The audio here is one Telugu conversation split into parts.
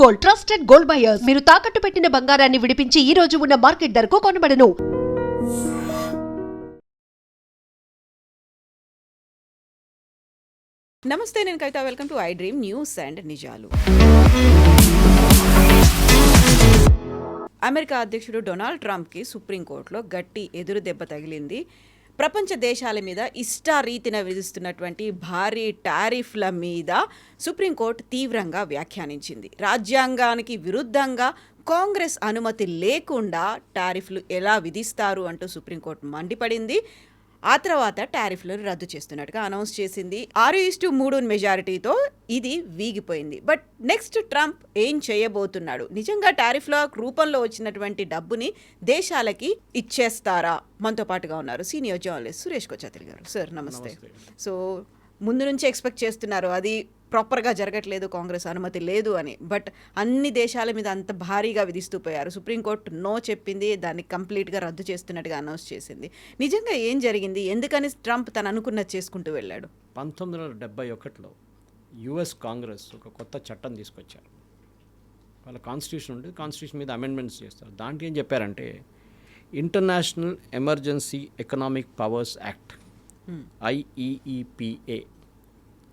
Gold, trusted gold buyers. మీరు తాకట్టు పెట్టిన బంగారాన్ని విడిపించి ఈ రోజు ఉన్న మార్కెట్ ధరకు కొనబడను. నమస్తే, నేను Kavitha. Welcome to I dream news and నిజాలు. అమెరికా అధ్యక్షుడు డొనాల్డ్ ట్రంప్కి సుప్రీంకోర్టులో గట్టి ఎదురు దెబ్బ తగిలింది. ప్రపంచ దేశాల మీద ఇష్టారీతిన విధిస్తున్నటువంటి భారీ టారిఫ్ల మీద సుప్రీంకోర్టు తీవ్రంగా వ్యాఖ్యానించింది. రాజ్యాంగానికి విరుద్ధంగా కాంగ్రెస్ అనుమతి లేకుండా టారిఫ్లు ఎలా విధిస్తారు అంటూ సుప్రీంకోర్టు మండిపడింది. ఆ తర్వాత టారిఫ్లను రద్దు చేస్తున్నట్టుగా అనౌన్స్ చేసింది. 6:3 మెజారిటీతో ఇది వీగిపోయింది. బట్ నెక్స్ట్ ట్రంప్ ఏం చేయబోతున్నాడు? నిజంగా టారిఫ్ల రూపంలో వచ్చినటువంటి డబ్బుని దేశాలకి ఇచ్చేస్తారా? మనతో పాటుగా ఉన్నారు సీనియర్ జర్నలిస్ట్ సురేష్ కొచ్చాతిరి గారు. సార్ నమస్తే. సో ముందు నుంచి ఎక్స్పెక్ట్ చేస్తున్నారు అది ప్రాపర్గా జరగట్లేదు, కాంగ్రెస్ అనుమతి లేదు అని. బట్ అన్ని దేశాల మీద అంత భారీగా విధిస్తూ పోయారు. సుప్రీంకోర్టు నో చెప్పింది, దాన్ని కంప్లీట్గా రద్దు చేస్తున్నట్టుగా అనౌన్స్ చేసింది. నిజంగా ఏం జరిగింది? ఎందుకని ట్రంప్ తను అనుకున్నది చేసుకుంటూ వెళ్ళాడు? 1971లో యుఎస్ కాంగ్రెస్ ఒక కొత్త చట్టం తీసుకొచ్చారు. వాళ్ళ కాన్స్టిట్యూషన్ ఉంటుంది, కాన్స్టిట్యూషన్ మీద అమెండ్మెంట్స్ చేస్తారు. దాంట్లో ఏం చెప్పారంటే international emergency economic powers act, IEEPA,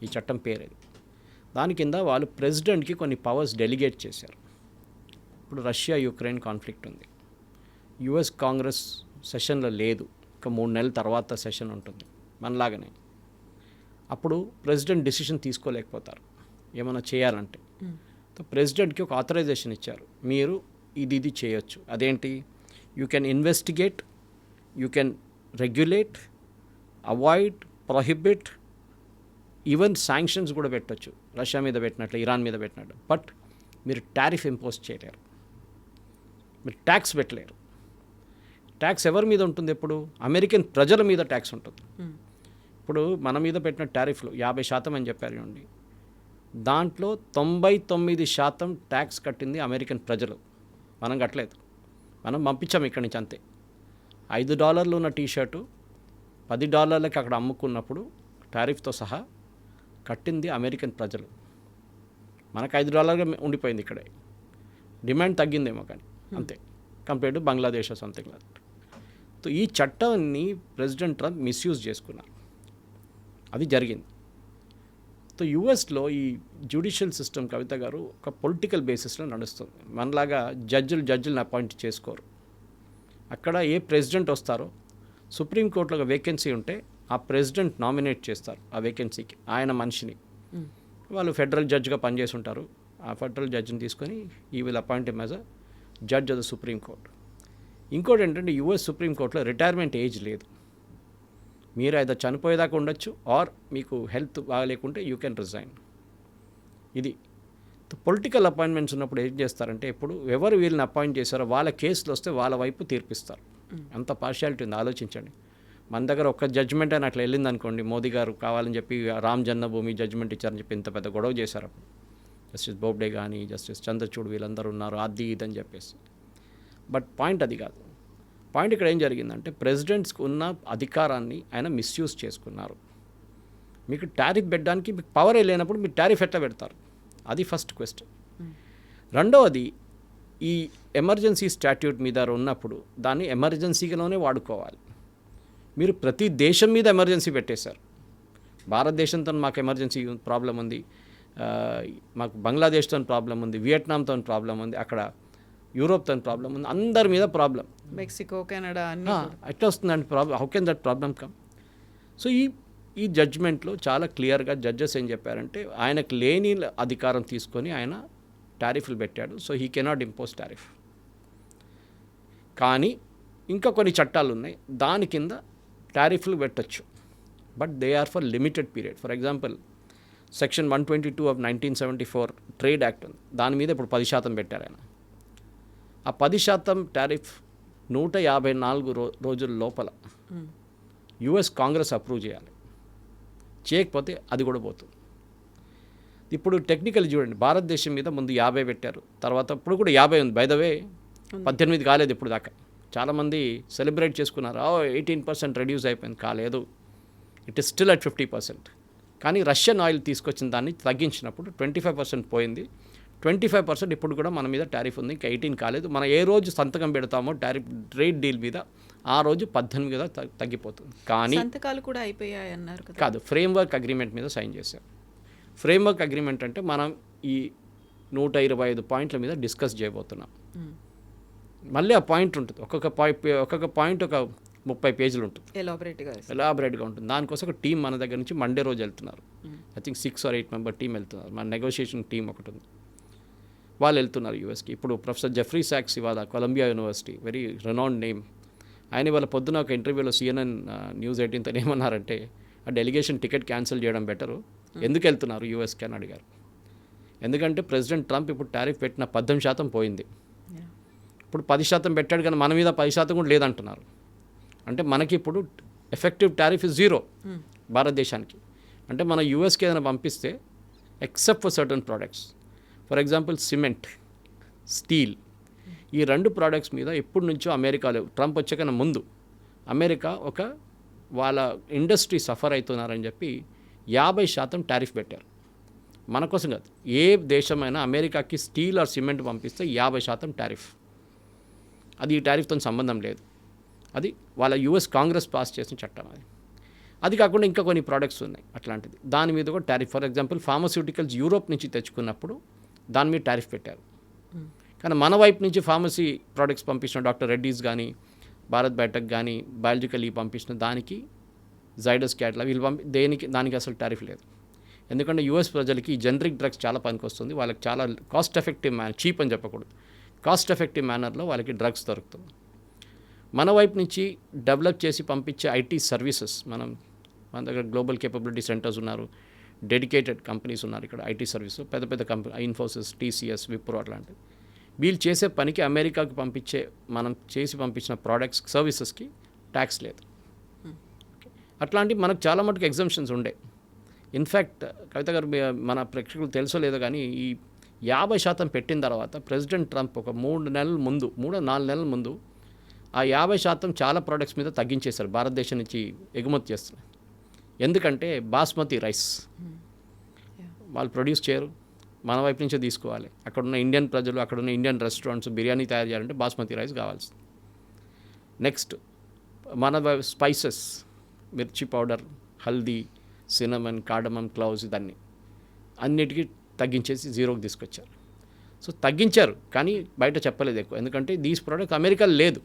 ఈ చట్టం పేరు. దాని కింద వాళ్ళు ప్రెసిడెంట్కి కొన్ని పవర్స్ డెలిగేట్ చేశారు. ఇప్పుడు రష్యా యుక్రెయిన్ కాన్ఫ్లిక్ట్ ఉంది. యుఎస్ కాంగ్రెస్ సెషన్లో లేదు, ఇంకా 3 నెలల తర్వాత సెషన్ ఉంటుంది మనలాగానే. అప్పుడు ప్రెసిడెంట్ డిసిషన్ తీసుకోలేకపోతారు ఏమైనా చేయాలంటే. ప్రెసిడెంట్కి ఒక ఆథరైజేషన్ ఇచ్చారు, మీరు ఇది చేయొచ్చు. అదేంటి? You can investigate, you can regulate, avoid, prohibit, even sanctions కూడా పెట్టచ్చు. రష్యా మీద పెట్టినట్లు, ఇరాన్ మీద పెట్టినట్టు. బట్ మీరు టారిఫ్ ఇంపోజ్ చేయలేరు, మీరు ట్యాక్స్ పెట్టలేరు. ట్యాక్స్ ఎవరి మీద ఉంటుంది? ఎప్పుడు అమెరికన్ ప్రజల మీద ట్యాక్స్ ఉంటుంది. ఇప్పుడు మన మీద పెట్టిన టారిఫ్లు 50% అని చెప్పారు చూడండి, దాంట్లో 99% ట్యాక్స్ కట్టింది అమెరికన్ ప్రజలు. మనం కట్టలేదు, మనం పంపించాం ఇక్కడి నుంచి అంతే. $5 ఉన్న టీషర్టు $10 అక్కడ అమ్ముకున్నప్పుడు టారిఫ్తో సహా కట్టింది అమెరికన్ ప్రజలు. మనకు $5 ఉండిపోయింది ఇక్కడే. డిమాండ్ తగ్గిందేమో కానీ అంతే, compared to Bangladesh something like that. So ఈ చట్టాన్ని ప్రెసిడెంట్ ట్రంప్ మిస్యూజ్ చేసుకున్నారు, అది జరిగింది. సో యుఎస్లో ఈ జ్యుడిషియల్ సిస్టమ్, కవిత గారు, ఒక పొలిటికల్ బేసిస్లో నడుస్తుంది. మనలాగా జడ్జిలను అపాయింట్ చేసుకోరు. అక్కడ ఏ ప్రెసిడెంట్ వస్తారో, సుప్రీంకోర్టులో ఒక వేకెన్సీ ఉంటే ఆ ప్రెసిడెంట్ నామినేట్ చేస్తారు ఆ వేకెన్సీకి ఆయన మనిషిని. వాళ్ళు ఫెడరల్ జడ్జ్గా పనిచేసి ఉంటారు. ఆ ఫెడరల్ జడ్జిని తీసుకొని ఈ will appoint him as a judge of the supreme court. ఇంకోటి ఏంటంటే యుఎస్ సుప్రీంకోర్టులో రిటైర్మెంట్ ఏజ్ లేదు. మీరు అయితే చనిపోయేదాకా ఉండొచ్చు, ఆర్ మీకు హెల్త్ బాగాలేకుంటే యూ కెన్ రిజైన్. ఇది పొలిటికల్ అపాయింట్మెంట్స్ ఉన్నప్పుడు ఏం చేస్తారంటే, ఇప్పుడు ఎవరు వీళ్ళని అపాయింట్ చేశారో వాళ్ళ కేసులు వస్తే వాళ్ళ వైపు తీర్పిస్తారు. అంత పార్షియాలిటీ ఉంది, ఆలోచించండి. మన దగ్గర ఒక్క జడ్జిమెంట్ అని అట్లా వెళ్ళింది అనుకోండి, మోదీ గారు కావాలని చెప్పి రామ్ జన్మభూమి జడ్జిమెంట్ ఇచ్చారని చెప్పి ఇంత పెద్ద గొడవ చేశారు. అప్పుడు జస్టిస్ బోబ్డే కానీ జస్టిస్ చంద్రచూడ్ వీళ్ళందరూ ఉన్నారు, అది ఇదని చెప్పేసి. బట్ పాయింట్ అది కాదు. పాయింట్ ఇక్కడ ఏం జరిగిందంటే, ప్రెసిడెంట్స్కి ఉన్న అధికారాన్ని ఆయన మిస్యూజ్ చేసుకున్నారు. మీకు టారిఫ్ పెట్టడానికి మీకు పవరే లేనప్పుడు మీరు టారిఫ్ ఎట్లా పెడతారు? అది ఫస్ట్ క్వశ్చన్. రెండవది, ఈ ఎమర్జెన్సీ స్టాట్యూట్ మీద ఉన్నప్పుడు దాన్ని ఎమర్జెన్సీలోనే వాడుకోవాలి. మీరు ప్రతి దేశం మీద ఎమర్జెన్సీ పెట్టేశారు. భారతదేశంతో మాకు ఎమర్జెన్సీ ప్రాబ్లం ఉంది, మాకు బంగ్లాదేశ్తో ప్రాబ్లం ఉంది, వియట్నాంతో ప్రాబ్లం ఉంది, అక్కడ యూరోప్తో ప్రాబ్లం ఉంది, అందరి మీద ప్రాబ్లం, మెక్సికో, కెనడా ఎట్లా వస్తుందండి problem? How can that problem come? So ఈ జడ్జ్మెంట్లో చాలా క్లియర్గా జడ్జెస్ ఏం చెప్పారంటే, ఆయనకు లేని అధికారం తీసుకొని ఆయన టారిఫ్లు పెట్టాడు. So he cannot impose tariff. కానీ ఇంకా కొన్ని చట్టాలు ఉన్నాయి, దాని కింద టారిఫ్లు పెట్టచ్చు, but they are for limited period. For example, section 122 of 1974 trade act ఉంది, దాని మీద ఇప్పుడు 10% పెట్టారు ఆయన. ఆ 10% టారిఫ్ 154 రోజుల లోపల యుఎస్ కాంగ్రెస్ అప్రూవ్ చేయాలి. చేయకపోతే అది కూడా పోతుంది. ఇప్పుడు టెక్నికల్ చూడండి, భారతదేశం మీద ముందు 50 పెట్టారు, తర్వాత ఇప్పుడు కూడా 50 ఉంది. బై ద వే 18 కాలేదు ఇప్పుడు దాకా. చాలామంది సెలబ్రేట్ చేసుకున్నారు, 18% రెడ్యూస్ అయిపోయింది. కాలేదు, ఇట్ ఈస్ స్టిల్ అట్ 50%. కానీ రష్యన్ ఆయిల్ తీసుకొచ్చిన దాన్ని తగ్గించినప్పుడు 25% పోయింది, 25% ఇప్పుడు కూడా మన మీద టారిఫ్ ఉంది, ఇంకా 18 కాలేదు. మనం ఏ రోజు సంతకం పెడతామో టారిఫ్ ట్రేడ్ డీల్ మీద ఆ రోజు 18 తగ్గిపోతుంది. కానీ సంతకాలు కూడా అయిపోయాయి అన్నారు కదా. కాదు, ఫ్రేమ్వర్క్ అగ్రిమెంట్ మీద సైన్ చేశారు. ఫ్రేమ్వర్క్ అగ్రిమెంట్ అంటే మనం ఈ 125 పాయింట్ల మీద డిస్కస్ చేయబోతున్నాం. మళ్ళీ ఆ పాయింట్ ఉంటుంది, ఒక్కొక్క పాయింట్ ఒక 30 పేజీలు ఉంటుంది, ఎలాబరేట్గా ఉంటుంది. దానికోసం ఒక టీం మన దగ్గర నుంచి మండే రోజు వెళ్తున్నారు. I think 6 or 8 member team వెళ్తున్నారు. మన నెగోషియేషన్ టీం ఒకటి ఉంది, వాళ్ళు వెళ్తున్నారు యూఎస్కి. ఇప్పుడు ప్రొఫెసర్ జెఫ్రీ సాక్స్ ఇవాళ Columbia university, very renowned name, ఆయన ఇవాళ పొద్దున ఒక ఇంటర్వ్యూలో CNN News 18 ఏమన్నారంటే ఆ డెలిగేషన్ టికెట్ క్యాన్సిల్ చేయడం బెటరు, ఎందుకు వెళ్తున్నారు యూఎస్కి అని అడిగారు. ఎందుకంటే ప్రెసిడెంట్ ట్రంప్ ఇప్పుడు టారిఫ్ పెట్టిన 18% పోయింది, ఇప్పుడు 10% పెట్టాడు, కానీ మన మీద 10% కూడా లేదంటున్నారు. అంటే మనకి ఇప్పుడు ఎఫెక్టివ్ టారిఫ్ 0 భారతదేశానికి. అంటే మన యూఎస్కి ఏదైనా పంపిస్తే except for certain products, for example cement, steel, ఈ 2 ప్రోడక్ట్స్ మీద ఎప్పటి నుంచో అమెరికాలో ట్రంప్ వచ్చాకన్నా ముందు అమెరికా వాళ్ళ ఇండస్ట్రీ సఫర్ అవుతున్నారని చెప్పి 50% టారిఫ్ పెట్టారు. మన కోసం కాదు, ఏ దేశమైనా అమెరికాకి స్టీల్ ఆర్ సిమెంట్ పంపిస్తే 50% టారిఫ్. అది ఈ టారిఫ్తో సంబంధం లేదు, అది వాళ్ళ యూఎస్ కాంగ్రెస్ పాస్ చేసిన చట్టం. అది కాకుండా ఇంకా కొన్ని ప్రోడక్ట్స్ ఉన్నాయి అట్లాంటిది, దాని మీద కూడా tariff. For example pharmaceuticals Europe నుంచి తెచ్చుకున్నప్పుడు దాని మీద టారిఫ్ పెట్టారు. కానీ మన వైపు నుంచి ఫార్మసీ ప్రోడక్ట్స్ పంపించిన డాక్టర్ రెడ్డీస్ కానీ, భారత్ బయోటెక్ కానీ, బయాలజికల్ పంపించిన దానికి, జైడస్ క్యాట్లా వీళ్ళు దానికి అసలు టారిఫ్ లేదు. ఎందుకంటే యూఎస్ ప్రజలకి ఈ జనరిక్ డ్రగ్స్ చాలా పనికొస్తుంది, వాళ్ళకి చాలా కాస్ట్ ఎఫెక్టివ్ చీప్ అని చెప్పకూడదు, కాస్ట్ ఎఫెక్టివ్ మేనర్లో వాళ్ళకి డ్రగ్స్ దొరుకుతుంది. మన వైపు నుంచి డెవలప్ చేసి పంపించే ఐటీ సర్వీసెస్, మన దగ్గర గ్లోబల్ కేపబిలిటీ సెంటర్స్ ఉన్నారు, డెడికేటెడ్ కంపెనీస్ ఉన్నారు ఇక్కడ ఐటీ సర్వీస్, పెద్ద పెద్ద కంపెనీ, ఇన్ఫోసిస్, TCS, విప్రో అట్లాంటివి. వీళ్ళు చేసే పనికి అమెరికాకి మనం చేసి పంపించిన ప్రోడక్ట్స్, సర్వీసెస్కి ట్యాక్స్ లేదు. అట్లాంటివి మనకు చాలా మటుకు ఎగ్జంప్షన్స్ ఉండే. ఇన్ఫ్యాక్ట్ కవిత గారు, మన ప్రేక్షకులు తెలుసో లేదో కానీ ఈ 50% పెట్టిన తర్వాత ప్రెసిడెంట్ ట్రంప్ ఒక 3-4 నెలల ముందు ఆ 50% చాలా ప్రోడక్ట్స్ మీద తగ్గించేశారు, భారతదేశం నుంచి ఎగుమతి చేస్తున్నారు. ఎందుకంటే బాస్మతి రైస్ వాళ్ళు ప్రొడ్యూస్ చేయరు, మన వైపు నుంచే తీసుకోవాలి. అక్కడున్న ఇండియన్ ప్రజలు, అక్కడున్న ఇండియన్ రెస్టారెంట్స్ బిర్యానీ తయారు చేయాలంటే బాస్మతి రైస్ కావాల్సింది. నెక్స్ట్ మన స్పైసెస్, మిర్చి powder, haldi, cinnamon, cardamom, cloves, ఇదన్నీ అన్నిటికీ తగ్గించేసి 0కి తీసుకొచ్చారు. సో తగ్గించారు, కానీ బయట చెప్పలేదు ఎక్కువ, ఎందుకంటే దీస్ ప్రోడక్ట్ అమెరికాలో లేదు.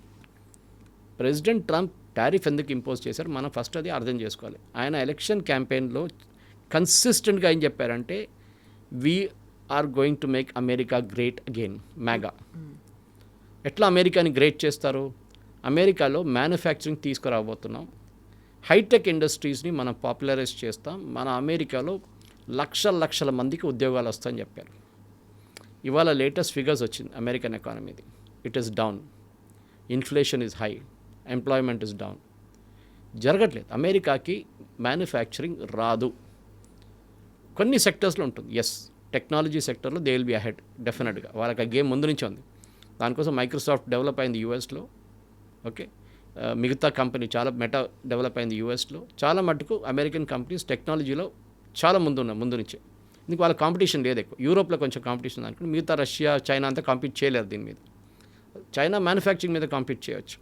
ప్రెసిడెంట్ ట్రంప్ టారిఫ్ ఎందుకు ఇంపోజ్ చేశారు మనం ఫస్ట్ అది అర్థం చేసుకోవాలి. ఆయన ఎలక్షన్ క్యాంపెయిన్లో కన్సిస్టెంట్గా ఏం చెప్పారంటే, we are going to make America great again, MAGA. ఎట్లా అమెరికాని గ్రేట్ చేస్తారు? అమెరికాలో మ్యానుఫ్యాక్చరింగ్ తీసుకురాబోతున్నాం, హైటెక్ ఇండస్ట్రీస్ని మనం పాపులరైజ్ చేస్తాం, మన అమెరికాలో లక్షల మందికి ఉద్యోగాలు వస్తాయని చెప్పారు. ఇవాళ లేటెస్ట్ ఫిగర్స్ వచ్చింది అమెరికన్ ఎకానమీది, it is down, inflation is high, employment is down. జరగట్లేదు. అమెరికాకి మ్యానుఫ్యాక్చరింగ్ రాదు. కొన్ని సెక్టర్స్లో ఉంటుంది, ఎస్, టెక్నాలజీ సెక్టర్లో దే విల్ బి అహెడ్ డెఫినెట్గా, వాళ్ళకి ఆ గేమ్ ముందు నుంచి ఉంది. దానికోసం మైక్రోసాఫ్ట్ డెవలప్ అయింది యూఎస్లో, ఓకే, మిగతా కంపెనీ చాలా మెటా డెవలప్ అయింది యూఎస్లో. చాలా మటుకు అమెరికన్ కంపెనీస్ టెక్నాలజీలో చాలా ముందు నుంచే. ఇందుకు వాళ్ళ కాంపిటీషన్ లేదు ఎక్కువ. యూరోప్లో కొంచెం కాంపిటీషన్ అనుకోండి, మిగతా రష్యా, చైనా అంతా కాంపీట్ చేయలేరు దీని మీద. చైనా మ్యానుఫ్యాక్చరింగ్ మీద కాంపీట్ చేయవచ్చు.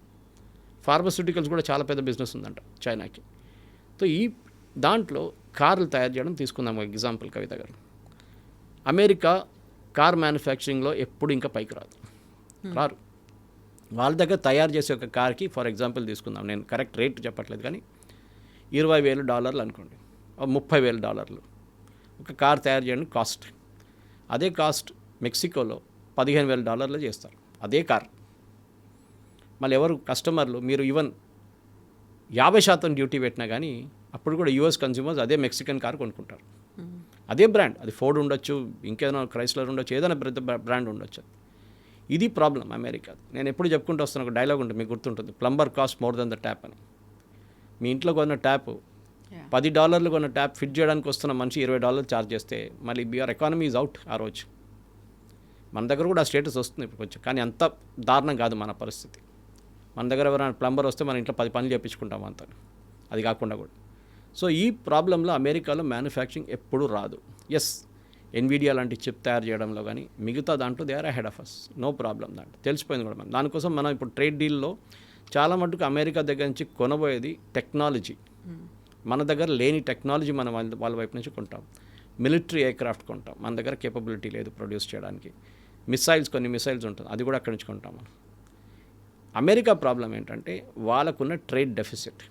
ఫార్మస్యూటికల్స్ కూడా చాలా పెద్ద బిజినెస్ ఉందంట చైనాకి. సో ఈ దాంట్లో కార్లు తయారు చేయడం తీసుకుందాం ఎగ్జాంపుల్ కవిత గారు. అమెరికా కార్ మ్యానుఫ్యాక్చరింగ్లో ఎప్పుడు ఇంకా పైకి రారు. వాళ్ళ దగ్గర తయారు చేసే ఒక కార్కి ఫర్ ఎగ్జాంపుల్ తీసుకుందాం, నేను కరెక్ట్ రేట్ చెప్పట్లేదు కానీ $20,000 అనుకోండి, $30,000 ఒక కార్ తయారు చేయడానికి కాస్ట్. అదే కాస్ట్ మెక్సికోలో $15,000 చేస్తారు అదే కార్. మళ్ళీ ఎవరు కస్టమర్లు, మీరు ఈవెన్ 50% డ్యూటీ పెట్టినా కానీ అప్పుడు కూడా యూఎస్ కన్స్యూమర్స్ అదే మెక్సికన్ కార్ కొనుక్కుంటారు. అదే బ్రాండ్, అది ఫోర్డ్ ఉండొచ్చు, ఇంకేదైనా క్రైస్లర్ ఉండొచ్చు, ఏదైనా పెద్ద బ్రాండ్ ఉండొచ్చు. ఇది ప్రాబ్లం అమెరికా. నేను ఎప్పుడు చెప్పుకుంటూ వస్తాను, ఒక డైలాగ్ ఉంటుంది మీకు గుర్తుంటుంది, plumber cost more than the tap అని. మీ ఇంట్లో కొన్న ట్యాప్ $10 కొన్న ట్యాప్ ఫిట్ చేయడానికి వస్తున్న మనిషి $20 ఛార్జ్ చేస్తే మళ్ళీ బిఆర్ ఎకానమీ ఈజ్ అవుట్ ఆ రోజు. మన దగ్గర కూడా ఆ స్టేటస్ వస్తుంది ఇప్పుడు కొంచెం, కానీ అంత దారుణం కాదు మన పరిస్థితి. మన దగ్గర ఎవరైనా ప్లంబర్ వస్తే మన ఇంట్లో 10 పనులు చేయించుకుంటాం అంత, అది కాకుండా కూడా. సో ఈ ప్రాబ్లంలో అమెరికాలో మ్యానుఫ్యాక్చరింగ్ ఎప్పుడూ రాదు. ఎస్, ఎన్విడియా లాంటి చిప్ తయారు చేయడంలో కానీ మిగతా దాంట్లో they are ahead of us, no problem. దాంట్లో తెలిసిపోయింది కూడా మనం. దానికోసం మనం ఇప్పుడు ట్రేడ్ డీల్లో చాలా మటుకు అమెరికా దగ్గర నుంచి కొనబోయేది టెక్నాలజీ. మన దగ్గర లేని టెక్నాలజీ మనం వాళ్ళ వైపు నుంచి కొంటాం. మిలిటరీ ఎయిర్క్రాఫ్ట్ కొంటాం, మన దగ్గర కేపబిలిటీ లేదు ప్రొడ్యూస్ చేయడానికి. కొన్ని మిసైల్స్ ఉంటుంది, అది కూడా అక్కడి నుంచి కొంటాం మనం. అమెరికా ప్రాబ్లం ఏంటంటే వాళ్ళకున్న ట్రేడ్ డెఫిసిట్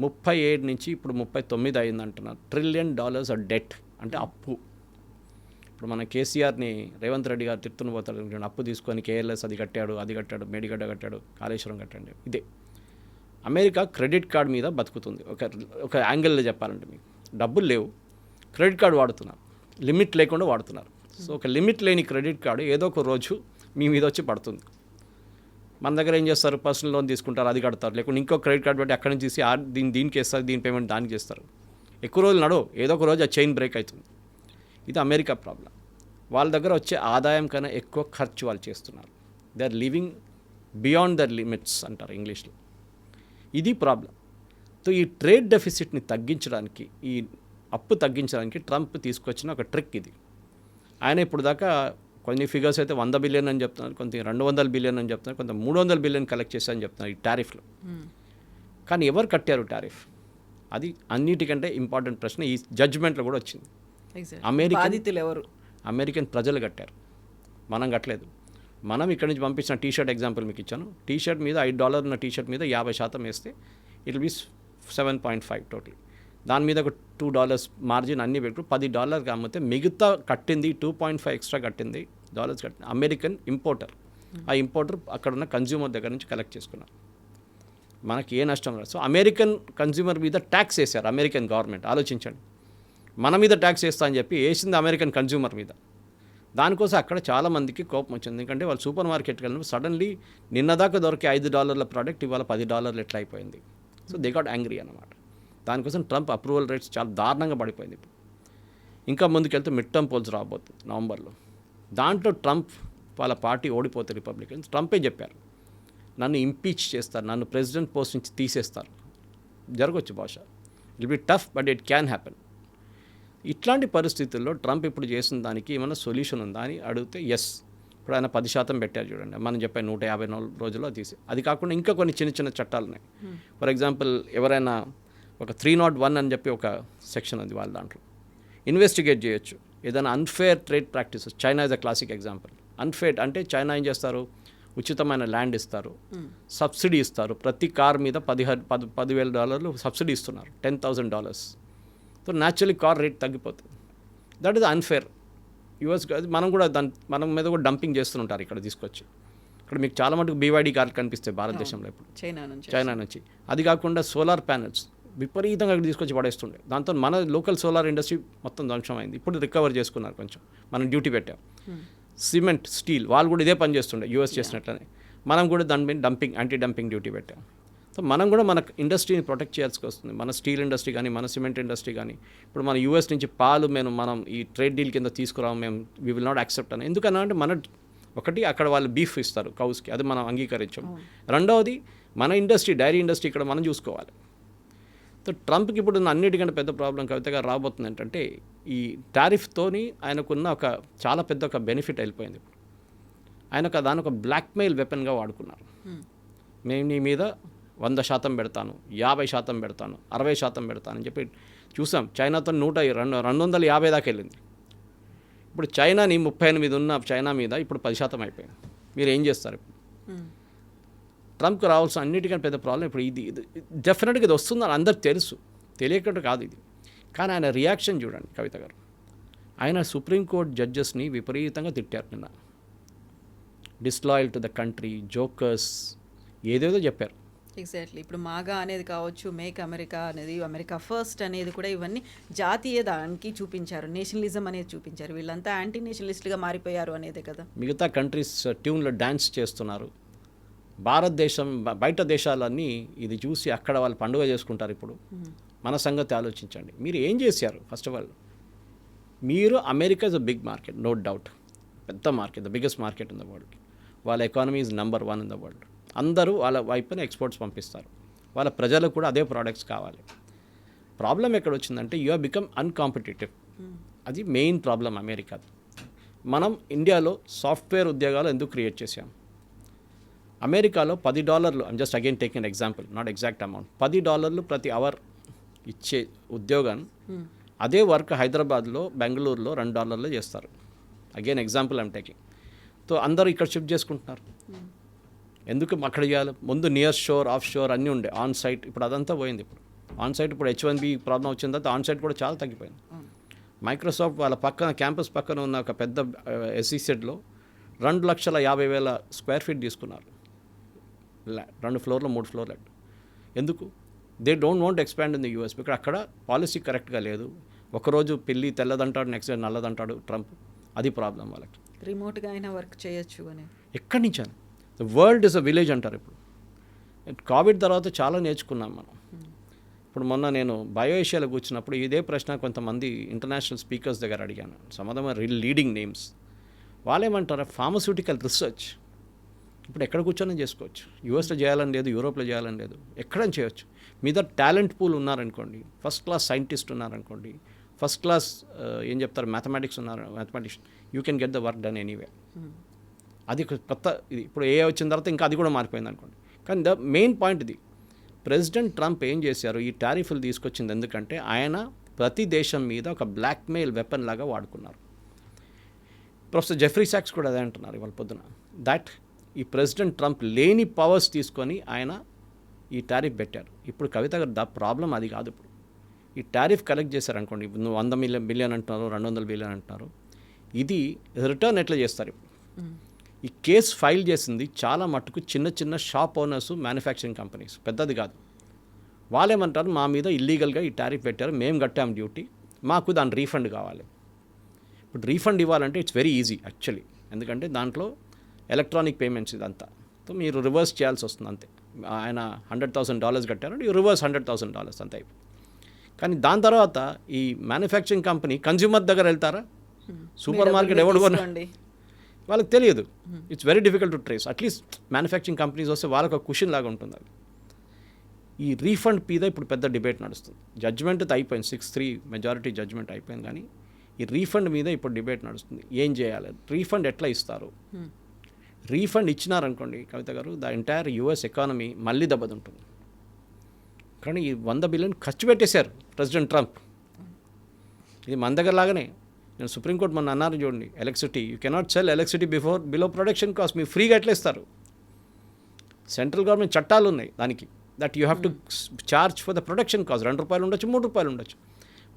37 నుంచి ఇప్పుడు 39 అయిందంటున్నారు. $1 trillion డెట్, అంటే అప్పు. ఇప్పుడు మన కేసీఆర్ని రేవంత్ రెడ్డి గారు తిట్టుని పోతాడు, అప్పు తీసుకొని కేఎల్ఎస్ అది కట్టాడు, మేడిగడ్డ కట్టాడు, కాళేశ్వరం కట్టాడు. ఇదే అమెరికా క్రెడిట్ కార్డ్ మీద బతుకుతుంది. ఒక యాంగిల్లో చెప్పాలంటే మీకు డబ్బులు లేవు, క్రెడిట్ కార్డు వాడుతున్నారు, లిమిట్ లేకుండా వాడుతున్నారు. సో ఒక లిమిట్ లేని క్రెడిట్ కార్డు ఏదో ఒక రోజు మీ మీద వచ్చి పడుతుంది. మన దగ్గర ఏం చేస్తారు, పర్సనల్ లోన్ తీసుకుంటారు, అది కడతారు, లేకుంటే ఇంకో క్రెడిట్ కార్డు పెట్టి అక్కడి నుంచి తీసి దీనికి వేస్తారు, దీని పేమెంట్ దానికి చేస్తారు. ఎక్కువ రోజులు నడవు, ఏదో ఒక రోజు ఆ చైన్ బ్రేక్ అవుతుంది. ఇది అమెరికా ప్రాబ్లం. వాళ్ళ దగ్గర వచ్చే ఆదాయం కన్నా ఎక్కువ ఖర్చు వాళ్ళు చేస్తున్నారు. They are living beyond their limits అంటారు ఇంగ్లీష్లో. ఇది ప్రాబ్లం. సో ఈ ట్రేడ్ డెఫిసిట్ని తగ్గించడానికి, ఈ అప్పు తగ్గించడానికి ట్రంప్ తీసుకొచ్చిన ఒక ట్రిక్ ఇది. ఆయన ఇప్పుడు దాకా కొన్ని ఫిగర్స్ అయితే 100 బిలియన్ అని చెప్తున్నారు, కొంత 200 బిలియన్ అని చెప్తున్నారు, కొంత 300 బిలియన్ కలెక్ట్ చేశారని చెప్తున్నారు ఈ టారిఫ్లో. కానీ ఎవరు కట్టారు టారిఫ్? అది అన్నిటికంటే ఇంపార్టెంట్ ప్రశ్న. ఈ జడ్జ్మెంట్లో కూడా వచ్చింది. అమెరికన్ ప్రజలు కట్టారు, మనం కట్టలేదు. మనం ఇక్కడి నుంచి పంపించిన టీషర్ట్ ఎగ్జాంపుల్ మీకు ఇచ్చాను. టీషర్ట్ మీద $5 ఉన్న టీషర్ట్ మీద 50% వేస్తే ఇట్ విల్ బి 7.5 టోటల్. దాని మీద ఒక $2 మార్జిన్ అన్నీ పెట్టు $10 అమ్మితే మిగతా కట్టింది 2.5 ఎక్స్ట్రా కట్టింది డాలర్స్ కట్టింది అమెరికన్ ఇంపోర్టర్. ఆ ఇంపోర్టర్ అక్కడ ఉన్న కన్జ్యూమర్ దగ్గర నుంచి కలెక్ట్ చేసుకున్నారు. మనకి ఏ నష్టం రాదు. సో అమెరికన్ కన్జ్యూమర్ మీద ట్యాక్స్ వేశారు అమెరికన్ గవర్నమెంట్. ఆలోచించండి, మన మీద ట్యాక్స్ వేస్తా అని చెప్పి వేసింది అమెరికన్ కన్జ్యూమర్ మీద. దానికోసం అక్కడ చాలామందికి కోపం వచ్చింది. ఎందుకంటే వాళ్ళు సూపర్ మార్కెట్కి వెళ్ళినప్పుడు సడన్లీ నిన్నదాకా దొరికే $5 ప్రోడక్ట్ ఇవాళ $10 ఎట్లా అయిపోయింది. సో దే గాట్ యాంగ్రీ అన్నమాట. దానికోసం ట్రంప్ అప్రూవల్ రేట్స్ చాలా దారుణంగా పడిపోయింది. ఇప్పుడు ఇంకా ముందుకెళ్తే మిడ్ టర్మ్ పోల్స్ రాబోతుంది నవంబర్లో. దాంట్లో ట్రంప్ వాళ్ళ పార్టీ ఓడిపోతే రిపబ్లికన్స్, ట్రంపే చెప్పారు నన్ను ఇంపీచ్ చేస్తారు, నన్ను ప్రెసిడెంట్ పోస్ట్ నుంచి తీసేస్తారు. జరగవచ్చు బహుశా, it be tough but it can happen. ఇట్లాంటి పరిస్థితుల్లో ట్రంప్ ఇప్పుడు చేసిన దానికి ఏమైనా సొల్యూషన్ ఉందా అని అడిగితే ఎస్. ఇప్పుడు ఆయన 10% పెట్టారు చూడండి, మనం చెప్పే 154 రోజుల్లో తీసి. అది కాకుండా ఇంకా కొన్ని చిన్న చట్టాలు ఉన్నాయి. ఫర్ ఎగ్జాంపుల్ ఎవరైనా ఒక 301 అని చెప్పి ఒక సెక్షన్ ఉంది వాళ్ళ దాంట్లో, ఇన్వెస్టిగేట్ చేయొచ్చు ఏదైనా unfair trade practices. China is a classic example. Unfair అంటే చైనా ఏం చేస్తారు, ఉచితమైన ల్యాండ్ ఇస్తారు, సబ్సిడీ ఇస్తారు, ప్రతి కార్ మీద $10,000 సబ్సిడీ ఇస్తున్నారు, $10,000. సో న్యాచురలీ కార్ రేట్ తగ్గిపోతుంది. That is unfair. యూఎస్ మనం కూడా మన మీద కూడా డంపింగ్ చేస్తుంటారు ఇక్కడ తీసుకొచ్చి. ఇక్కడ మీకు చాలా మటుకు BYD కార్లు కనిపిస్తాయి భారతదేశంలో ఇప్పుడు చైనా నుంచి. అది కాకుండా సోలార్ ప్యానెల్స్ విపరీతంగా ఇక్కడ తీసుకొచ్చి పడేస్తుండే. దాంతో మన లోకల్ సోలార్ ఇండస్ట్రీ మొత్తం ధ్వంసమైంది. ఇప్పుడు రికవర్ చేసుకున్నారు కొంచెం, మనం డ్యూటీ పెట్టాం. సిమెంట్, స్టీల్ వాళ్ళు కూడా ఇదే పని చేస్తుండే యూఎస్ చేసినట్లనే. మనం కూడా దాని మీద యాంటీ డంపింగ్ డ్యూటీ పెట్టాం. సో మనం కూడా మన ఇండస్ట్రీని ప్రొటెక్ట్ చేయాల్సి వస్తుంది. మన స్టీల్ ఇండస్ట్రీ కానీ, మన సిమెంట్ ఇండస్ట్రీ కానీ. ఇప్పుడు మన యూఎస్ నుంచి పాలు మనం ఈ ట్రేడ్ డీల్ కింద తీసుకురాము, మేము వీ విల్ నాట్ యాక్సెప్ట్ అని. ఎందుకన్నా అంటే ఒకటి అక్కడ వాళ్ళు బీఫ్ ఇస్తారు కౌస్కి, అది మనం అంగీకరించాం. రెండవది మన ఇండస్ట్రీ, డైరీ ఇండస్ట్రీ ఇక్కడ మనం చూసుకోవాలి. సో ట్రంప్కి ఇప్పుడు అన్నిటికంటే పెద్ద ప్రాబ్లం కవితగా రాబోతుంది ఏంటంటే ఈ టారిఫ్తోని ఆయనకున్న చాలా పెద్ద ఒక బెనిఫిట్ వెళ్ళిపోయింది. ఆయన దాని ఒక బ్లాక్మెయిల్ వెపన్గా వాడుకున్నారు. మేము నీ మీద 100% పెడతాను, 50% పెడతాను, 60% పెడతాను అని చెప్పి చూసాం. చైనాతో 250 దాకా వెళ్ళింది. ఇప్పుడు చైనాని 38 ఉన్న చైనా మీద ఇప్పుడు 10% అయిపోయింది. మీరు ఏం చేస్తారు ఇప్పుడు? ట్రంప్కి రావాల్సిన అన్నిటికంటే పెద్ద ప్రాబ్లం ఇప్పుడు ఇది డెఫినెట్గా ఇది వస్తుందని అందరికి తెలుసు, తెలియకుండా కాదు ఇది. కానీ ఆయన రియాక్షన్ చూడండి కవిత గారు. ఆయన సుప్రీంకోర్టు జడ్జెస్ని విపరీతంగా తిట్టారు నిన్న. డిస్లాయల్ టు ద కంట్రీ, జోకర్స్, ఏదేదో చెప్పారు. ఎగ్జాక్ట్లీ. ఇప్పుడు మాగా అనేది కావచ్చు, మేక్ అమెరికా అనేది, అమెరికా ఫస్ట్ అనేది కూడా ఇవన్నీ జాతీయ దానికి చూపించారు, నేషనలిజం అనేది చూపించారు. వీళ్ళంతా యాంటీ నేషనలిస్ట్గా మారిపోయారు అనేదే కదా. మిగతా కంట్రీస్ ట్యూన్లో డ్యాన్స్ చేస్తున్నారు. భారతదేశం బయట దేశాలన్నీ ఇది చూసి అక్కడ వాళ్ళు పండుగ చేసుకుంటారు. ఇప్పుడు మన సంగతి ఆలోచించండి. మీరు ఏం చేశారు? ఫస్ట్ ఆఫ్ ఆల్ మీరు, America is a big market, no doubt, పెద్ద market, the biggest market in the world. వాళ్ళ economy is number 1 in the world. అందరూ వాళ్ళ వైపున ఎక్స్పోర్ట్స్ పంపిస్తారు. వాళ్ళ ప్రజలకు కూడా అదే ప్రోడక్ట్స్ కావాలి. ప్రాబ్లం ఎక్కడ వచ్చిందంటే యూ హ్యావ్ బికమ్ అన్కాంపిటేటివ్. అది మెయిన్ ప్రాబ్లం అమెరికాది. మనం ఇండియాలో సాఫ్ట్వేర్ ఉద్యోగాలు ఎందుకు క్రియేట్ చేసాం? అమెరికాలో $10, I'm just again taking example, not exact amount, $10 ప్రతి అవర్ ఇచ్చే ఉద్యోగం అదే వర్క్ హైదరాబాద్లో, బెంగళూరులో $2 చేస్తారు. Again example I'm taking. So అందరూ ఇక్కడ షిఫ్ట్ చేసుకుంటున్నారు. ఎందుకు అక్కడ చేయాలి? ముందు నియర్ షోర్, ఆఫ్ షోర్ అన్నీ ఉండే, ఆన్ సైట్. ఇప్పుడు అదంతా పోయింది. ఇప్పుడు ఆన్ సైట్, ఇప్పుడు H1B ప్రాబ్లం వచ్చిన తర్వాత ఆన్ సైట్ కూడా చాలా తగ్గిపోయింది. మైక్రోసాఫ్ట్ వాళ్ళ పక్కన, క్యాంపస్ పక్కన ఉన్న ఒక పెద్ద SEZలో 2,50,000 స్క్వేర్ ఫీట్ తీసుకున్నారు. 2 ఫ్లోర్లు 3 ఫ్లోర్లు. ఎందుకు? They don't want expand in the US. ఇక్కడ అక్కడ పాలసీ కరెక్ట్గా లేదు. ఒకరోజు పిల్లి తెల్లదంటాడు, నెక్స్ట్ డే నల్లదంటాడు ట్రంప్. అది ప్రాబ్లం వాళ్ళకి. రిమోట్గా అయినా వర్క్ చేయొచ్చు అని. ఎక్కడి నుంచి అని? The world is a village అంటారు. ఇప్పుడు కోవిడ్ తర్వాత చాలా నేర్చుకున్నాం మనం. ఇప్పుడు మొన్న నేను బయో ఏషియాలో కూర్చున్నప్పుడు ఇదే ప్రశ్న కొంతమంది ఇంటర్నేషనల్ స్పీకర్స్ దగ్గర అడిగాను. Some of them are leading names. వాళ్ళేమంటారు? ఫార్మస్యూటికల్ రీసెర్చ్ ఇప్పుడు ఎక్కడ కూర్చొని చేసుకోవచ్చు. యూఎస్లో చేయాలని లేదు, యూరోప్లో చేయాలని లేదు, ఎక్కడైనా చేయొచ్చు. మీద టాలెంట్ పూల్ ఉన్నారనుకోండి, ఫస్ట్ క్లాస్ సైంటిస్ట్ ఉన్నారనుకోండి, ఫస్ట్ క్లాస్ ఏం చెప్తారు, మ్యాథమెటిక్స్ ఉన్నారు, mathematician, you can get the work done anyway. అది కొత్త ఇది. ఇప్పుడు ఏ వచ్చిన తర్వాత ఇంకా అది కూడా మారిపోయింది అనుకోండి. కానీ ద మెయిన్ పాయింట్ ఇది, ప్రెసిడెంట్ ట్రంప్ ఏం చేశారు? ఈ టారిఫ్లు తీసుకొచ్చింది ఎందుకంటే ఆయన ప్రతి దేశం మీద ఒక బ్లాక్మెయిల్ వెపన్ లాగా వాడుకున్నారు. ప్రొఫెసర్ జెఫ్రీ సాక్స్ కూడా అదే అంటున్నారు ఇవాళ పొద్దున. దట్ ఈ ప్రెసిడెంట్ ట్రంప్ లేని పవర్స్ తీసుకొని ఆయన ఈ టారిఫ్ పెట్టారు. ఇప్పుడు కవిత గారు, ద ప్రాబ్లం అది కాదు. ఇప్పుడు ఈ టారిఫ్ కలెక్ట్ చేశారనుకోండి, నువ్వు 100 బిలియన్ అంటున్నారు, 200 బిలియన్ అంటున్నారు, ఇది రిటర్న్ ఎట్లా చేస్తారు? ఇప్పుడు ఈ కేసు ఫైల్ చేసింది చాలా మట్టుకు చిన్న చిన్న షాప్ ఓనర్స్, మ్యానుఫ్యాక్చరింగ్ కంపెనీస్, పెద్దది కాదు. వాళ్ళేమంటారు? మా మీద ఇల్లీగల్గా ఈ టారిఫ్ పెట్టారు, మేము కట్టాం డ్యూటీ, మాకు దాని రీఫండ్ కావాలి. ఇప్పుడు రీఫండ్ ఇవ్వాలంటే ఇట్స్ వెరీ ఈజీ యాక్చువల్లీ. ఎందుకంటే దాంట్లో ఎలక్ట్రానిక్ పేమెంట్స్ ఇదంతా. సో మీరు రివర్స్ చేయాల్సి వస్తుంది అంతే. ఆయన $100,000 కట్టారు, యూ రివర్స్ $100,000 అంతే. కానీ దాని తర్వాత ఈ మ్యానుఫ్యాక్చరింగ్ కంపెనీ కన్జ్యూమర్ దగ్గర వెళ్తారా? సూపర్ మార్కెట్ ఎవడు కొనండి వాళ్ళకి తెలియదు. It's very difficult to trace. At least manufacturing companies వస్తే వాళ్ళకి ఒక క్వశ్చన్ లాగా ఉంటుంది. అది ఈ రీఫండ్ మీద ఇప్పుడు పెద్ద డిబేట్ నడుస్తుంది. జడ్జ్మెంట్ అయిపోయింది, 6-3 మెజారిటీ జడ్జ్మెంట్ అయిపోయింది. కానీ ఈ రీఫండ్ మీద ఇప్పుడు డిబేట్ నడుస్తుంది. ఏం చేయాలి? రీఫండ్ ఎట్లా ఇస్తారు? రీఫండ్ ఇచ్చినారనుకోండి కవిత గారు, ద ఎంటైర్ US ఎకానమీ మళ్ళీ దెబ్బతింటుంది. కానీ ఈ 100 బిలియన్ ఖర్చు పెట్టేశారు ప్రెసిడెంట్ ట్రంప్. ఇది మన దగ్గర లాగానే. నేను సుప్రీంకోర్టు మొన్న అన్నారు చూడండి, electricity, you cannot cell electricity below production cost. మీరు ఫ్రీగా ఎట్లా ఇస్తారు? సెంట్రల్ గవర్నమెంట్ చట్టాలు ఉన్నాయి దానికి, that you have to charge for the production cost. ₹2 ఉండొచ్చు, ₹3 ఉండొచ్చు.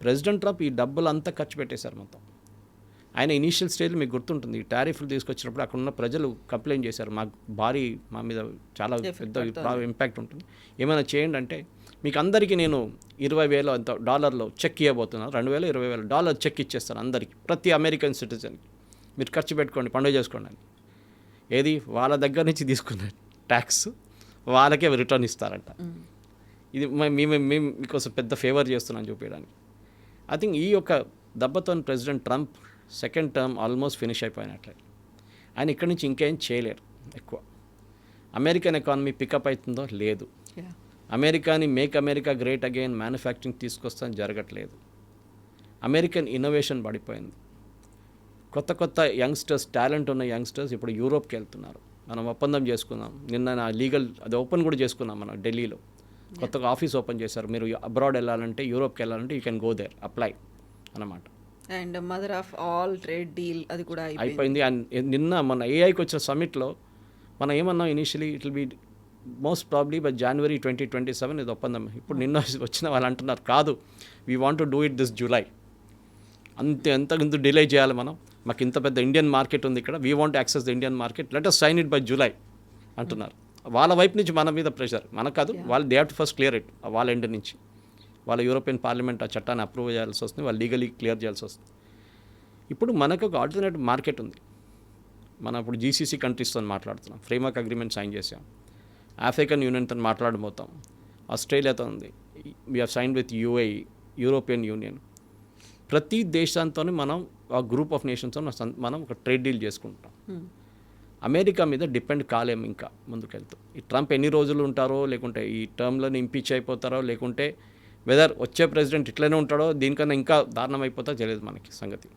ప్రెసిడెంట్ ట్రంప్ ఈ డబ్బులు అంతా ఖర్చు పెట్టేశారు మొత్తం. ఆయన ఇనీషియల్ స్టేజ్లో మీకు గుర్తుంటుంది, టారిఫ్లు తీసుకొచ్చినప్పుడు అక్కడ ఉన్న ప్రజలు కంప్లైంట్ చేశారు, మా మీద చాలా పెద్ద ఇంపాక్ట్ ఉంటుంది, ఏమైనా చేయండి అంటే, మీకు అందరికీ నేను $20,000 అంత డాలర్లో చెక్ ఇవ్వబోతున్నాను, $2,000-20,000 చెక్ ఇచ్చేస్తాను అందరికీ, ప్రతి అమెరికన్ సిటిజన్కి, మీరు ఖర్చు పెట్టుకోండి, పండుగ చేసుకోండి అని. ఏది? వాళ్ళ దగ్గర నుంచి తీసుకున్న ట్యాక్స్ వాళ్ళకే రిటర్న్ ఇస్తారంట. ఇది మేము మీకోసం పెద్ద ఫేవర్ చేస్తున్నాం చూపించడానికి. ఐ థింక్ ఈ యొక్క దెబ్బతో president Trump second term almost finish అయిపోయినట్లే. ఆయన ఇక్కడి నుంచి ఇంకేం చేయలేరు ఎక్కువ. అమెరికన్ ఎకానమీ పికప్ అవుతుందో లేదు. అమెరికాని make America great again manufacturing తీసుకొస్తాం జరగట్లేదు. అమెరికన్ ఇన్నోవేషన్ పడిపోయింది. కొత్త కొత్త యంగ్స్టర్స్, టాలెంట్ ఉన్న యంగ్స్టర్స్ ఇప్పుడు యూరోప్కి వెళ్తున్నారు. మనం ఒప్పందం చేసుకున్నాం నిన్న, లీగల్ అది ఓపెన్ కూడా చేసుకున్నాం మనం ఢిల్లీలో. కొత్తగా ఆఫీస్ ఓపెన్ చేశారు. మీరు అబ్రాడ్ వెళ్ళాలంటే, యూరోప్కి వెళ్ళాలంటే you can go there, apply అన్నమాట. And mother of all trade deal అది కూడా అయిపోయింది. అండ్ నిన్న మన ఏఐకి వచ్చిన సమ్మిట్లో మనం ఏమన్నాం, initially it will be most probably by January 2027 ఇది ఒప్పందం. ఇప్పుడు నిన్న వచ్చిన వాళ్ళు అంటున్నారు కాదు, we want to do it this July. ఎంత డిలే చేయాలి మనం, మాకు ఇంత పెద్ద ఇండియన్ మార్కెట్ ఉంది ఇక్కడ, we want access the Indian market, let us sign it by July అంటున్నారు. వాళ్ళ వైపు నుంచి మన మీద ప్రెషర్, మనకు కాదు, వాళ్ళు they have to first clear it. వాళ్ళ ఎండ్ నుంచి వాళ్ళ యూరోపియన్ పార్లమెంట్ ఆ చట్టాన్ని అప్రూవ్ చేయాల్సి వస్తుంది, వాళ్ళు లీగలీ క్లియర్ చేయాల్సి వస్తుంది. ఇప్పుడు మనకు ఒక ఆల్టర్నేటివ్ మార్కెట్ ఉంది. మనం ఇప్పుడు GCC కంట్రీస్తో మాట్లాడుతున్నాం, ఫ్రేమ్వర్క్ అగ్రిమెంట్ సైన్ చేసాం, ఆఫ్రికన్ యూనియన్తో మాట్లాడబోతాం, ఆస్ట్రేలియాతో ఉంది, we have sign with UAE, European union. ప్రతి దేశంతో మనం ఆ గ్రూప్ ఆఫ్ నేషన్స్తో మనం ఒక ట్రేడ్ డీల్ చేసుకుంటాం. అమెరికా మీద డిపెండ్ కాలేము ఇంకా ముందుకెళ్తూ. ఈ ట్రంప్ ఎన్ని రోజులు ఉంటారో, లేకుంటే ఈ టర్మ్లను ఇంపీచ్ అయిపోతారో, లేకుంటే వెదర్ వచ్చే ప్రెసిడెంట్ ఇట్లనే ఉంటాడో దీనికన్నా ఇంకా దారుణం అయిపోతా తెలియదు మనకి సంగతి.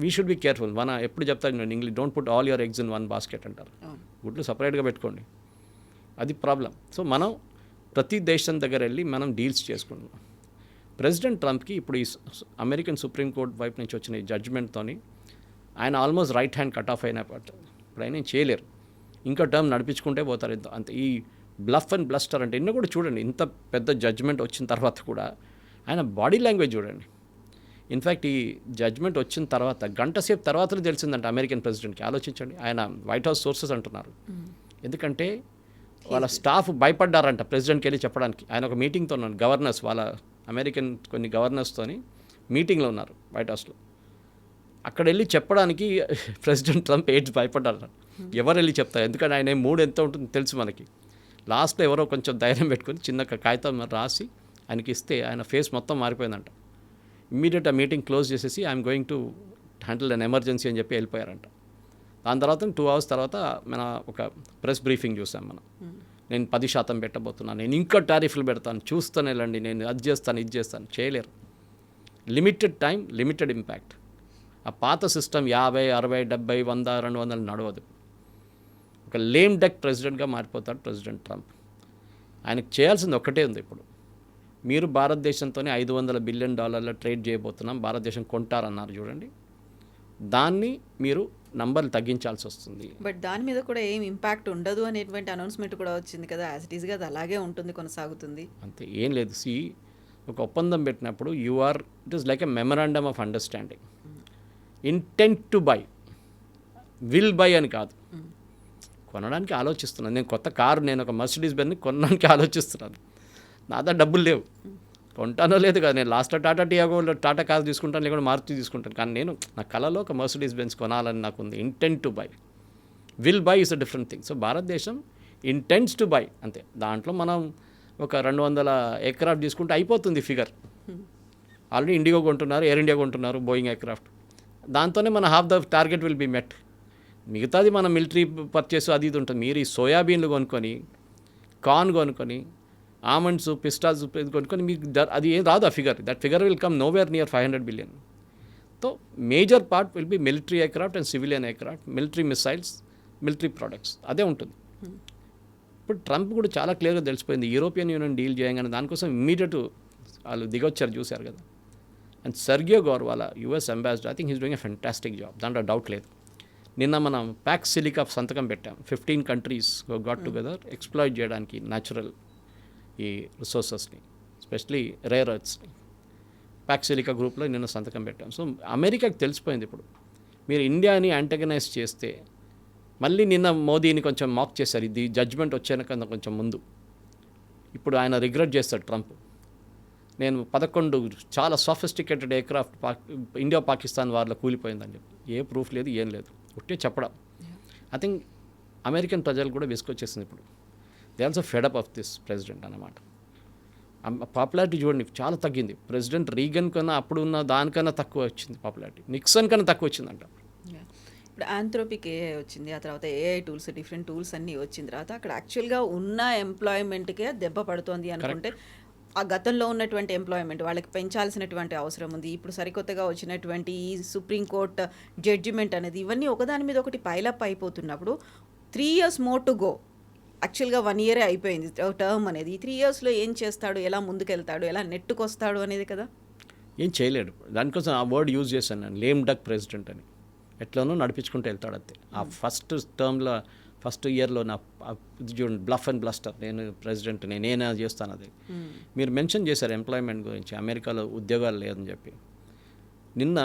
We should be careful. మన ఎప్పుడు చెప్తారు నేను English, don't put all your eggs in one basket అంటారు. గుడ్లు సపరేట్గా పెట్టుకోండి, అది ప్రాబ్లం. సో మనం ప్రతి దేశం దగ్గర వెళ్ళి మనం డీల్స్ చేసుకుంటున్నాం. ప్రెసిడెంట్ ట్రంప్కి ఇప్పుడు ఈ అమెరికన్ సుప్రీంకోర్టు వైపు నుంచి వచ్చిన ఈ జడ్జ్మెంట్తోని ఆయన almost right hand cut off అయినా ఇప్పుడు ఆయన ఏం చేయలేరు. ఇంకా టర్మ్ నడిపించుకుంటే పోతారు. అంత ఈ బ్లఫ్ అండ్ బ్లస్టర్ అంటే ఎన్నో కూడా చూడండి. ఇంత పెద్ద జడ్జ్మెంట్ వచ్చిన తర్వాత కూడా ఆయన బాడీ లాంగ్వేజ్ చూడండి. ఇన్ఫ్యాక్ట్ ఈ జడ్జ్మెంట్ వచ్చిన తర్వాత గంట సేపు తర్వాతనే తెలిసిందంట అమెరికన్ ప్రెసిడెంట్కి. ఆలోచించండి, ఆయన వైట్ హౌస్ సోర్సెస్ అంటున్నారు. ఎందుకంటే వాళ్ళ స్టాఫ్ భయపడ్డారంట ప్రెసిడెంట్కి వెళ్ళి చెప్పడానికి. ఆయన ఒక మీటింగ్తో ఉన్నారు, గవర్నర్స్ వాళ్ళ అమెరికన్ కొన్ని గవర్నర్స్తోని మీటింగ్లో ఉన్నారు వైట్ హౌస్లో. అక్కడ వెళ్ళి చెప్పడానికి ప్రెసిడెంట్ ట్రంప్ భయపడ్డారు. ఎవరు వెళ్ళి చెప్తారు, ఎందుకంటే ఆయన మూడు ఎంత ఉంటుందో తెలుసు మనకి. లాస్ట్లో ఎవరో కొంచెం ధైర్యం పెట్టుకుని చిన్న కాగితం రాసి ఆయనకి ఇస్తే ఆయన ఫేస్ మొత్తం మారిపోయిందంట. ఇమ్మీడియట్ ఆ మీటింగ్ క్లోజ్ చేసేసి I'm going to handle an emergency అని చెప్పి వెళ్ళిపోయారంట. దాని తర్వాత 2 hours తర్వాత మన ఒక ప్రెస్ బ్రీఫింగ్ చూసాం మనం. నేను 10% పెట్టబోతున్నాను, నేను ఇంకా టారిఫ్లు పెడతాను, చూస్తాను వెళ్ళండి, నేను అది చేస్తాను ఇది చేస్తాను. చేయలేరు. Limited time, limited impact. ఆ పాత సిస్టమ్ 50, 60, 70, 100, 200 నడవదు. ఒక లేమ్ డక్ ప్రెసిడెంట్గా మారిపోతాడు ప్రెసిడెంట్ ట్రంప్. ఆయనకు చేయాల్సింది ఒక్కటే ఉంది ఇప్పుడు. మీరు భారతదేశంతోనే $500 బిలియన్ ట్రేడ్ చేయబోతున్నాం, భారతదేశం కొంటారన్నారు చూడండి. దాన్ని మీరు నంబర్లు తగ్గించాల్సి వస్తుంది. బట్ దాని మీద కూడా ఏం ఇంపాక్ట్ ఉండదు అనేటువంటి అనౌన్స్మెంట్ కూడా వచ్చింది కదా. యాజ్ ఇట్ ఈస్గా అది అలాగే ఉంటుంది, కొనసాగుతుంది. అంతే, ఏం లేదు. ఒక ఒప్పందం పెట్టినప్పుడు it is like a memorandum of understanding. Intent to buy, will buy అని కాదు. కొనడానికి ఆలోచిస్తున్నాను. నేను కొత్త కారు, నేను ఒక మర్సిడీస్ బెన్ని కొనడానికి ఆలోచిస్తున్నాను. నా దగ్గర డబ్బులు లేవు, కొంటానో లేదు కదా. నేను లాస్ట్ టాటా కారు తీసుకుంటాను, లేకుండా మారుతి తీసుకుంటాను. కానీ నేను నా కళలో ఒక మర్సిడీస్ బెన్స్ కొనాలని నాకు ఉంది. Intent to buy, will buy is a different thing. So భారతదేశం ఇంటెంట్స్ టు బై అంతే. దాంట్లో మనం ఒక 200 ఎయిర్క్రాఫ్ట్ తీసుకుంటే అయిపోతుంది ఫిగర్. ఆల్రెడీ ఇండిగో కొంటున్నారు, ఎయిర్ ఇండియా కొంటున్నారు, బోయింగ్ ఎయిర్క్రాఫ్ట్. దాంతోనే మన half the target will be మెట్. మిగతాది మన మిలిటరీ పర్చేస్ అది ఇది ఉంటుంది. మీరు ఈ సోయాబీన్లు కొనుక్కొని, కార్న్ కొనుక్కొని, ఆమండ్స్, పిస్టాస్ కొనుక్కొని మీకు అది ఏం రాదు. ఆ figure, that figure will come nowhere near 500 billion. So major part will be military aircraft and civilian aircraft, military missiles, military products, అదే ఉంటుంది. ఇప్పుడు ట్రంప్ కూడా చాలా క్లియర్గా తెలిసిపోయింది యూరోపియన్ యూనియన్ డీల్ చేయగానే దానికోసం ఇమ్మీడియట్ వాళ్ళు దిగొచ్చారు, చూశారు కదా. అండ్ సెర్గియో గోర్ వాళ్ళ US ambassador, I think he's doing a fantastic job, దాంట్లో డౌట్ లేదు. నిన్న మనం ప్యాక్స్ సిలికా సంతకం పెట్టాం. 15 countries గాట్ టుగెదర్ ఎక్స్ప్లాయిట్ చేయడానికి న్యాచురల్ ఈ రిసోర్సెస్ని, ఎస్పెషలీ రేర్ ఎర్త్స్ని. ప్యాక్స్ సిలికా గ్రూప్లో నిన్న సంతకం పెట్టాం. సో అమెరికాకి తెలిసిపోయింది ఇప్పుడు మీరు ఇండియాని యాంటగనైజ్ చేస్తే. మళ్ళీ నిన్న మోదీని కొంచెం మాక్ చేశారు, ఇది జడ్జ్మెంట్ వచ్చాక కొంచెం ముందు. ఇప్పుడు ఆయన రిగ్రెట్ చేస్తాడు ట్రంప్. నేను 11 చాలా సోఫిస్టికేటెడ్ ఎయిర్క్రాఫ్ట్ ఇండియా పాకిస్తాన్ వారిలో కూలిపోయిందని చెప్పి. ఏ ప్రూఫ్ లేదు, ఏం లేదు, ఒట్టే చెప్పడం. ఐ థింక్ అమెరికన్ ప్రజలు కూడా విసుకొచ్చేసింది ఇప్పుడు. They also fed up of this president అన్నమాట. పాపులారిటీ చూడండి చాలా తగ్గింది. ప్రెసిడెంట్ రీగన్ కన్నా అప్పుడు ఉన్న దానికన్నా తక్కువ వచ్చింది పాపులారిటీ. నిక్సన్ కన్నా తక్కువ వచ్చిందంట. ఇప్పుడు ఆంథ్రోపిక్ ఏఐ వచ్చింది, ఆ తర్వాత ఏఐ టూల్స్, డిఫరెంట్ టూల్స్ అన్నీ వచ్చిన తర్వాత అక్కడ యాక్చువల్గా ఉన్న ఎంప్లాయ్మెంట్కే దెబ్బ పడుతోంది అనుకుంటే, ఆ గతంలో ఉన్నటువంటి ఎంప్లాయ్మెంట్ వాళ్ళకి పెంచాల్సినటువంటి అవసరం ఉంది. ఇప్పుడు సరికొత్తగా వచ్చినటువంటి ఈ సుప్రీంకోర్టు జడ్జిమెంట్ అనేది, ఇవన్నీ ఒకదాని మీద ఒకటి పైలప్ అయిపోతున్నప్పుడు 3 years మోర్ టు గో. యాక్చువల్గా 1 year అయిపోయింది టర్మ్ అనేది. ఈ 3 yearsలో ఏం చేస్తాడు, ఎలా ముందుకెళ్తాడు, ఎలా నెట్టుకొస్తాడు అనేది కదా. ఏం చేయలేడు. దానికోసం ఆ వర్డ్ యూజ్ చేశాను నేను, లేమ్ డక్ ప్రెసిడెంట్ అని. ఎట్లనో నడిపించుకుంటూ వెళ్తాడు అంతే. ఆ ఫస్ట్ ఇయర్లో నా చూడండి, బ్లఫ్ అండ్ బ్లస్టర్, నేను ప్రెసిడెంట్, నేనే చేస్తాను. అది మీరు మెన్షన్ చేశారు ఎంప్లాయ్మెంట్ గురించి, అమెరికాలో ఉద్యోగాలు లేదని చెప్పి. నిన్న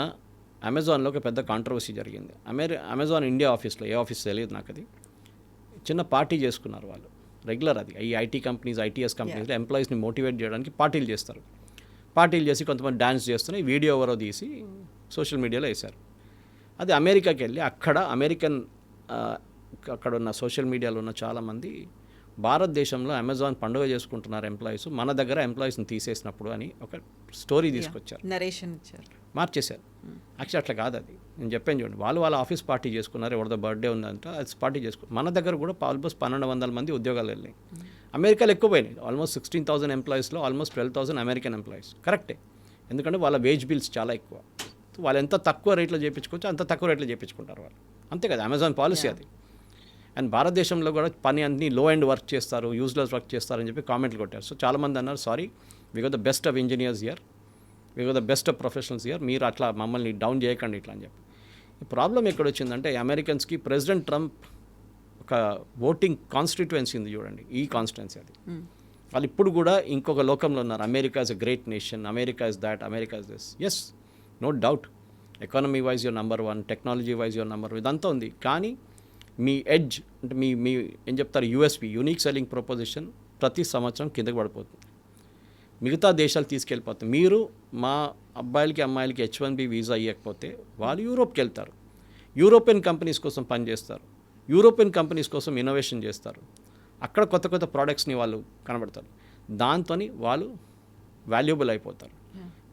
అమెజాన్లో ఒక పెద్ద కాంట్రవర్సీ జరిగింది. అమెజాన్ ఇండియా ఆఫీస్లో, ఏ ఆఫీస్ తెలియదు నాకు, అది చిన్న పార్టీ చేసుకున్నారు వాళ్ళు. రెగ్యులర్ అది ఈ ఐటీ కంపెనీస్, ఐటీఎస్ కంపెనీస్లో ఎంప్లాయీస్ని మోటివేట్ చేయడానికి పార్టీలు చేస్తారు. పార్టీలు చేసి కొంతమంది డ్యాన్స్ చేస్తున్నాయి, వీడియో ఎవరో తీసి సోషల్ మీడియాలో వేశారు. అది అమెరికాకి వెళ్ళి అక్కడ ఉన్న సోషల్ మీడియాలో ఉన్న చాలామంది భారతదేశంలో అమెజాన్ పండుగ చేసుకుంటున్నారు ఎంప్లాయీస్, మన దగ్గర ఎంప్లాయీస్ని తీసేసినప్పుడు అని ఒక స్టోరీ తీసుకొచ్చారు, నరేషన్ ఇచ్చారు, మార్చేశారు. యాక్చువల్లీ అట్లా కాదు అది. నేను చెప్పాను చూడండి, వాళ్ళ ఆఫీస్ పార్టీ చేసుకున్నారు, ఎవరిదో బర్త్డే ఉందంట, అది పార్టీ మన దగ్గర కూడా ఆల్మోస్ట్ 1200 మంది ఉద్యోగాలు వెళ్ళాయి. అమెరికాలో ఎక్కువ పోయినాయి. ఆల్మోస్ట్ 16,000 ఎంప్లాయీస్లో ఆల్మోస్ట్ 12,000 అమెరికన్ ఎంప్లాయీస్. కరెక్టే, ఎందుకంటే వాళ్ళ వేజ్ బిల్స్ చాలా ఎక్కువ. వాళ్ళు ఎంత తక్కువ రేట్లో చేయించుకోవచ్చు అంత తక్కువ రేట్లో చేయించుకుంటారు వాళ్ళు. అంతే కదా, అమెజాన్ పాలసీ అది. అండ్ భారతదేశంలో కూడా పని అన్ని లో ఎండ్ వర్క్ చేస్తారు, యూజ్లెస్ వర్క్ చేస్తారని చెప్పి కామెంట్లు కొట్టారు. సో చాలామంది అన్నారు, sorry, we go the best of engineers year, we go the best of professionals year, మీరు అట్లా మమ్మల్ని డౌన్ చేయకండి ఇట్లా అని చెప్పి. ఈ ప్రాబ్లం ఎక్కడ వచ్చిందంటే అమెరికన్స్కి ప్రెసిడెంట్ ట్రంప్ ఒక ఓటింగ్ కాన్స్టిట్యుయెన్సీ ఉంది చూడండి, ఈ కాన్స్టిట్యుయెన్సీ అది. వాళ్ళు ఇప్పుడు కూడా ఇంకొక లోకంలో ఉన్నారు. America is a great nation, America is that, America is this. Yes, no doubt, economy wise you're number 1, technology wise you're number 1, ఇదంతా ఉంది. కానీ మీ ఎడ్జ్ అంటే మీ ఏం చెప్తారు, యూఎస్పీ, యూనిక్ సెల్లింగ్ ప్రపోజిషన్ ప్రతి సంవత్సరం కిందకి పడిపోతుంది. మిగతా దేశాలు తీసుకెళ్ళిపోతుంది. మీరు మా అబ్బాయిలకి అమ్మాయిలకి H1B వీసా ఇవ్వకపోతే వాళ్ళు యూరోప్కి వెళ్తారు, యూరోపియన్ కంపెనీస్ కోసం పనిచేస్తారు, యూరోపియన్ కంపెనీస్ కోసం ఇన్నోవేషన్ చేస్తారు, అక్కడ కొత్త కొత్త ప్రోడక్ట్స్ని వాళ్ళు కనబడతారు, దాంతో వాళ్ళు వాల్యుబుల్ అయిపోతారు.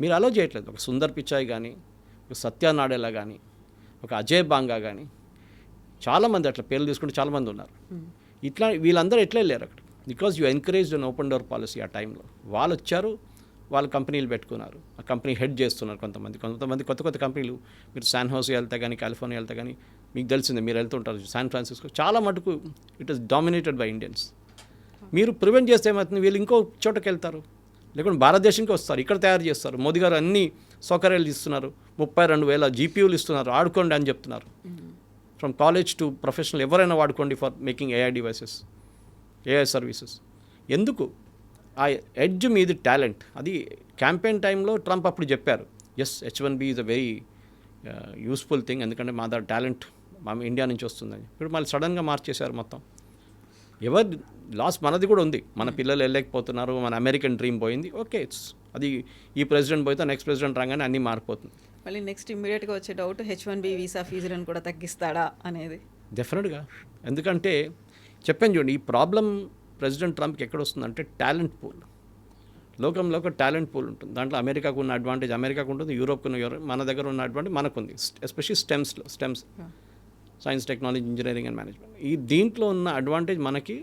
మీరు అలో చేయట్లేదు. ఒక సుందర్ పిచాయ్ కానీ, ఒక సత్య నాడెలా కానీ, ఒక అజయ్ బాంగా కానీ, చాలామంది అట్లా పేర్లు తీసుకుంటే చాలామంది ఉన్నారు. ఇట్లా వీళ్ళందరూ ఎట్లా వెళ్ళారు అక్కడ? Because you encourage an open door policy. ఆ టైంలో వాళ్ళు వచ్చారు, వాళ్ళ కంపెనీలు పెట్టుకున్నారు, ఆ కంపెనీ హెడ్ చేస్తున్నారు. కొంతమంది కొత్త కొత్త కంపెనీలు, మీరు శాన్ హోసే వెళ్తే కానీ, కాలిఫోర్నియా వెళ్తే కానీ, మీకు తెలిసిందే, మీరు వెళ్తుంటారు శాన్ ఫ్రాన్సిస్కో, చాలా మటుకు it is dominated by Indians. మీరు ప్రివెంట్ చేస్తే ఏమవుతుంది, వీళ్ళు ఇంకో చోటకి వెళ్తారు, లేకుంటే భారతదేశానికి వస్తారు, ఇక్కడ తయారు చేస్తారు. మోదీ గారు అన్ని సౌకర్యాలు ఇస్తున్నారు, 32,000 GPUలు ఇస్తున్నారు, ఆడుకోండి అని చెప్తున్నారు. ఫ్రమ్ కాలేజ్ టు ప్రొఫెషనల్ ఎవరైనా వాడుకోండి for making AI devices, AI services. ఎందుకు? ఆ ఎడ్జ్ మీది టాలెంట్. అది క్యాంపెయిన్ టైంలో ట్రంప్ అప్పుడు చెప్పారు, yes, H1B is a very useful thing, ఎందుకంటే మా దగ్గర టాలెంట్ మా ఇండియా నుంచి వస్తుందని. ఇప్పుడు మళ్ళీ సడన్గా మార్చేశారు మొత్తం. ఎవరి లాస్ మనది కూడా ఉంది, మన పిల్లలు వెళ్ళలేకపోతున్నారు, మన అమెరికన్ డ్రీమ్ పోయింది. ఓకే, అది ఈ ప్రెసిడెంట్ పోతే నెక్స్ట్ ప్రెసిడెంట్ రాగానే అన్నీ మారిపోతుంది. మళ్ళీ నెక్స్ట్ ఇమ్మీడియట్గా వచ్చే డౌట్, H1B వీసా ఫీజులను కూడా తగ్గిస్తాడా అనేది. డెఫినెట్గా, ఎందుకంటే చెప్పాను చూడండి, ఈ ప్రాబ్లం ప్రెసిడెంట్ ట్రంప్కి ఎక్కడ వస్తుందంటే టాలెంట్ పూల్. లోకంలో ఒక టాలెంట్ పూల్ ఉంటుంది, దాంట్లో అమెరికాకు ఉన్న అడ్వాంటేజ్ అమెరికాకు ఉంటుంది, యూరోప్కు ఉన్న మన దగ్గర ఉన్న అడ్వాంటేజ్ మనకుంది. Especially stems science, technology, engineering and management. ఈ దీంట్లో ఉన్న అడ్వాంటేజ్ మనకి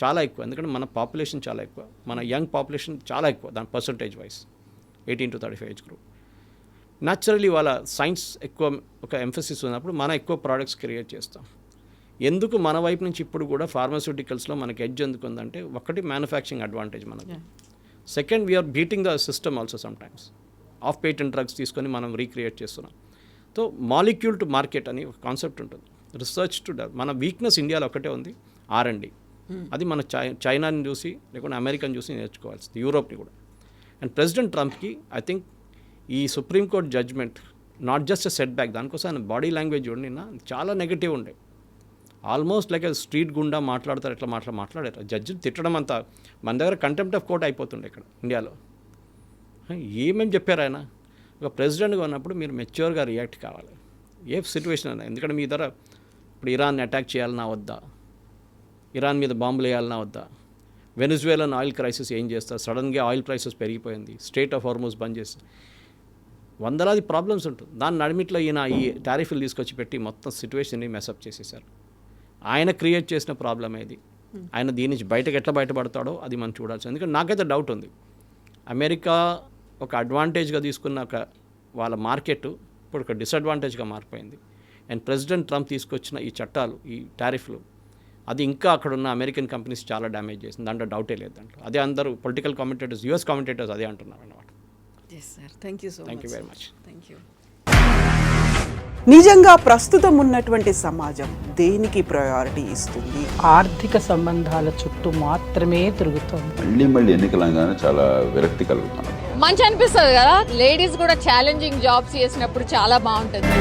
చాలా ఎక్కువ, ఎందుకంటే మన పాపులేషన్ చాలా ఎక్కువ, మన యంగ్ పాపులేషన్ చాలా ఎక్కువ, దాని percentage wise 18 to 35 age group. Naturally వాళ్ళ సైన్స్ ఎక్కువ ఒక ఎంఫసిస్ ఉన్నప్పుడు మనం ఎక్కువ ప్రోడక్ట్స్ క్రియేట్ చేస్తాం. ఎందుకు మన వైపు నుంచి ఇప్పుడు కూడా ఫార్మాస్యూటికల్స్లో మనకి ఎడ్జ్ ఎందుకు ఉందంటే, ఒకటి మ్యానుఫ్యాక్చరింగ్ అడ్వాంటేజ్ మనకి, second we're beating the system also sometimes. Of patent drugs తీసుకొని మనం రీక్రియేట్ చేస్తున్నాం. సో మాలిక్యూల్ టు మార్కెట్ అని ఒక కాన్సెప్ట్ ఉంటుంది, రీసెర్చ్ టు డెవలప్. మన వీక్నెస్ ఇండియాలో ఒకటే ఉంది, R&D. అది మన చైనాని చూసి లేకుంటే అమెరికన్ చూసి నేర్చుకోవాల్సింది, యూరోప్ని కూడా. అండ్ ప్రెసిడెంట్ ట్రంప్కి ఐ థింక్ ఈ supreme court judgement not just a setback, దానికోసం ఆయన బాడీ లాంగ్వేజ్ చూడండి చాలా నెగిటివ్ ఉండే. ఆల్మోస్ట్ లైక్ స్ట్రీట్ గుండా మాట్లాడతారు, ఎట్లా మాట్లాడారు. జడ్జి తిట్టడం అంతా మన దగ్గర కంటెంప్ట్ ఆఫ్ కోర్ట్ అయిపోతుండే ఇక్కడ ఇండియాలో. ఏమేమి చెప్పారు ఆయన? ఒక ప్రెసిడెంట్గా ఉన్నప్పుడు మీరు మెచ్యూర్గా రియాక్ట్ కావాలి ఏ సిచ్యువేషన్ అయినా. ఎందుకంటే మీ దగ్గర ఇప్పుడు ఇరాన్ని అటాక్ చేయాలన్నా వద్దా, ఇరాన్ మీద బాంబులు వేయాలన్నా వద్దా, వెనిజువేలన్ ఆయిల్ క్రైసిస్ ఏం చేస్తారు, సడన్గా ఆయిల్ ప్రైసెస్ పెరిగిపోయింది, స్ట్రెయిట్ ఆఫ్ హార్మోజ్ బంద్ చేస్తారు, వందలాది ప్రాబ్లమ్స్ ఉంటుంది. దాని నడిమిట్లో ఈయన ఈ టారిఫ్లు తీసుకొచ్చి పెట్టి మొత్తం సిచ్యువేషన్ని మెసప్ చేసేసారు. ఆయన క్రియేట్ చేసిన ప్రాబ్లం ఏది, ఆయన దీని నుంచి బయటకు ఎట్లా బయటపడతాడో అది మనం చూడాల్సి. ఎందుకంటే నాకైతే డౌట్ ఉంది, అమెరికా ఒక అడ్వాంటేజ్గా తీసుకున్న ఒక వాళ్ళ మార్కెట్ ఇప్పుడు ఒక డిసడ్వాంటేజ్గా మారిపోయింది. అండ్ ప్రెసిడెంట్ ట్రంప్ తీసుకొచ్చిన ఈ చట్టాలు, ఈ టారిఫ్లు, అది ఇంకా అక్కడ ఉన్న అమెరికన్ కంపెనీస్ చాలా డ్యామేజ్ చేసింది, దాంట్లో డౌటే లేదు. దాంట్లో అదే అందరూ పొలిటికల్ కామెంటేటర్స్, US కామెంటేటర్స్ అదే అంటున్నారు అన్నమాట. Yes sir, thank you so much. Thank you very much. Thank you. నిజంగా ప్రస్తుతం ఉన్నటువంటి సమాజం దేనికి ప్రయారిటీ ఇస్తుంది? ఆర్థిక సంబంధాల చుట్టూ మాత్రమే తిరుగుతోంది. మళ్ళీ ఎన్నికలంగానే చాలా విరక్తి కలుగుతున్నాం. మంచి అనిపిస్తుంది కదా, లేడీస్ కూడా ఛాలెంజింగ్ జాబ్స్ చేసినప్పుడు చాలా బాగుంటుంది.